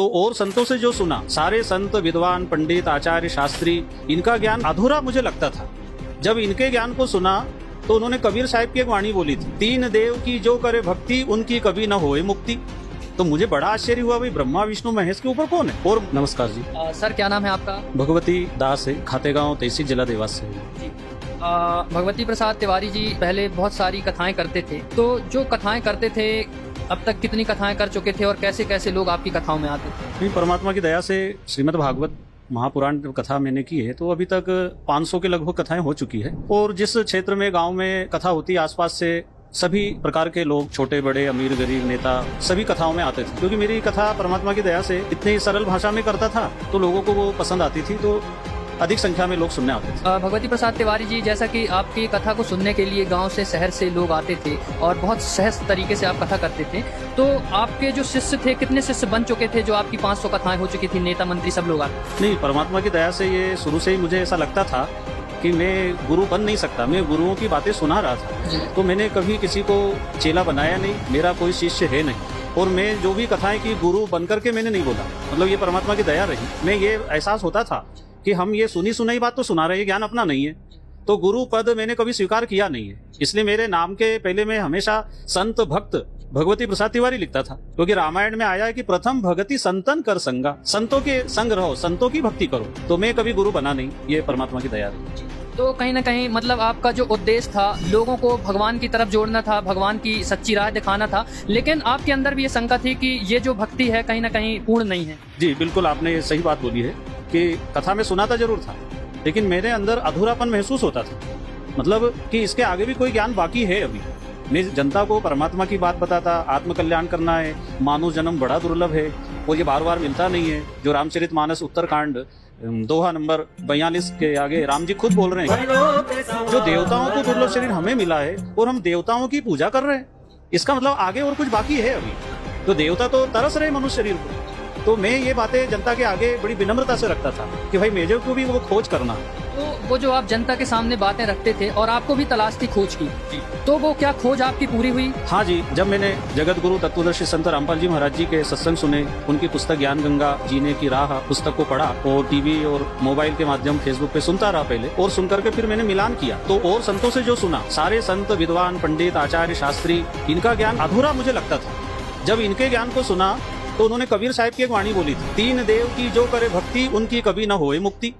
तो और संतों से जो सुना, सारे संत विद्वान पंडित आचार्य शास्त्री, इनका ज्ञान अधूरा मुझे लगता था। जब इनके ज्ञान को सुना तो उन्होंने कबीर साहिब की एक वाणी बोली थी, तीन देव की जो करे भक्ति उनकी कभी न होए मुक्ति। तो मुझे बड़ा आश्चर्य हुआ, भाई ब्रह्मा विष्णु महेश के ऊपर कौन है। और नमस्कार जी। सर क्या नाम है आपका? भगवती दास है, खातेगांव तहसील जिला देवास से। जी। भगवती प्रसाद तिवारी जी पहले बहुत सारी कथाएं करते थे, तो जो कथाएं करते थे अब तक कितनी कथाएं कर चुके थे और कैसे कैसे लोग आपकी कथाओं में आते थे? परमात्मा की दया से श्रीमद् भागवत महापुराण कथा मैंने की है, तो अभी तक 500 के लगभग कथाएं हो चुकी है। और जिस क्षेत्र में गांव में कथा होती है, आसपास से सभी प्रकार के लोग, छोटे बड़े अमीर गरीब नेता, सभी कथाओं में आते थे। क्योंकि मेरी कथा परमात्मा की दया से इतनी सरल भाषा में करता था तो लोगों को वो पसंद आती थी, तो अधिक संख्या में लोग सुनने आते थे। भगवती प्रसाद तिवारी जी, जैसा कि आपकी कथा को सुनने के लिए गांव से शहर से लोग आते थे और बहुत सहज तरीके से आप कथा करते थे, तो आपके जो शिष्य थे, कितने शिष्य बन चुके थे जो आपकी 500 कथाएं हो चुकी थी, नेता मंत्री सब लोग आते? नहीं, परमात्मा की दया से ये शुरू से ही मुझे ऐसा लगता था कि मैं गुरु बन नहीं सकता, मैं गुरुओं की बातें सुना रहा था। तो मैंने कभी किसी को चेला बनाया नहीं, मेरा कोई शिष्य है नहीं। और मैं जो भी कथाएं की, गुरु बन करके मैंने नहीं बोला, मतलब ये परमात्मा की दया रही। मैं ये एहसास होता था कि हम ये सुनी सुनाई बात तो सुना रहे हैं, ज्ञान अपना नहीं है, तो गुरु पद मैंने कभी स्वीकार किया नहीं है। इसलिए मेरे नाम के पहले मैं हमेशा संत भक्त भगवती प्रसाद तिवारी लिखता था, क्योंकि रामायण में आया है कि प्रथम भगति संतन कर संगा, संतों के संग रहो, संतों की भक्ति करो। तो मैं कभी गुरु बना नहीं, ये परमात्मा की दया रही। तो कहीं ना कहीं मतलब आपका जो उद्देश्य था, लोगों को भगवान की तरफ जोड़ना था, भगवान की सच्ची राह दिखाना था, लेकिन आपके अंदर भी ये शंका थी कि ये जो भक्ति है कहीं ना कहीं पूर्ण नहीं है। जी बिल्कुल, आपने सही बात बोली है कि कथा में सुनाता जरूर था, लेकिन मेरे अंदर अधूरापन महसूस होता था। मतलब कि इसके आगे भी कोई ज्ञान बाकी है। अभी मैं जनता को परमात्मा की बात बताता, आत्म कल्याण करना है, मानव जन्म बड़ा दुर्लभ है और ये बार बार मिलता नहीं है। जो रामचरितमानस उत्तरकांड दोहा नंबर 42 के आगे राम जी खुद बोल रहे हैं, जो देवताओं को दुर्लभ शरीर हमें मिला है और हम देवताओं की पूजा कर रहे हैं, इसका मतलब आगे और कुछ बाकी है अभी। तो देवता तो तरस रहे मनुष्य शरीर को। तो मैं ये बातें जनता के आगे बड़ी विनम्रता से रखता था कि भाई मेजर को भी वो खोज करना। तो वो जो आप जनता के सामने बातें रखते थे और आपको भी तलाश थी खोज की, तो वो क्या खोज आपकी पूरी हुई? हाँ जी, जब मैंने जगत गुरु तत्वदर्शी संत रामपाल जी महाराज जी के सत्संग सुने, उनकी पुस्तक ज्ञान गंगा जीने की राह पुस्तक को पढ़ा और टीवी और मोबाइल के माध्यम फेसबुक पे सुनता रहा पहले, और सुन करके फिर मैंने मिलान किया। तो और संतों से जो सुना, सारे संत विद्वान पंडित आचार्य शास्त्री, इनका ज्ञान अधूरा मुझे लगता था। जब इनके ज्ञान को सुना तो उन्होंने कबीर साहिब की एक वाणी बोली थी, तीन देव की जो करे भक्ति उनकी कभी न होए मुक्ति।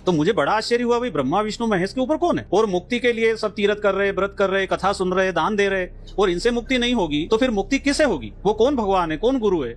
तो मुझे बड़ा आश्चर्य हुआ, भाई ब्रह्मा विष्णु महेश के ऊपर कौन है। और मुक्ति के लिए सब तीर्थ कर रहे, व्रत कर रहे, कथा सुन रहे, दान दे रहे, और इनसे मुक्ति नहीं होगी तो फिर मुक्ति किसे होगी? वो कौन भगवान है, कौन गुरु है?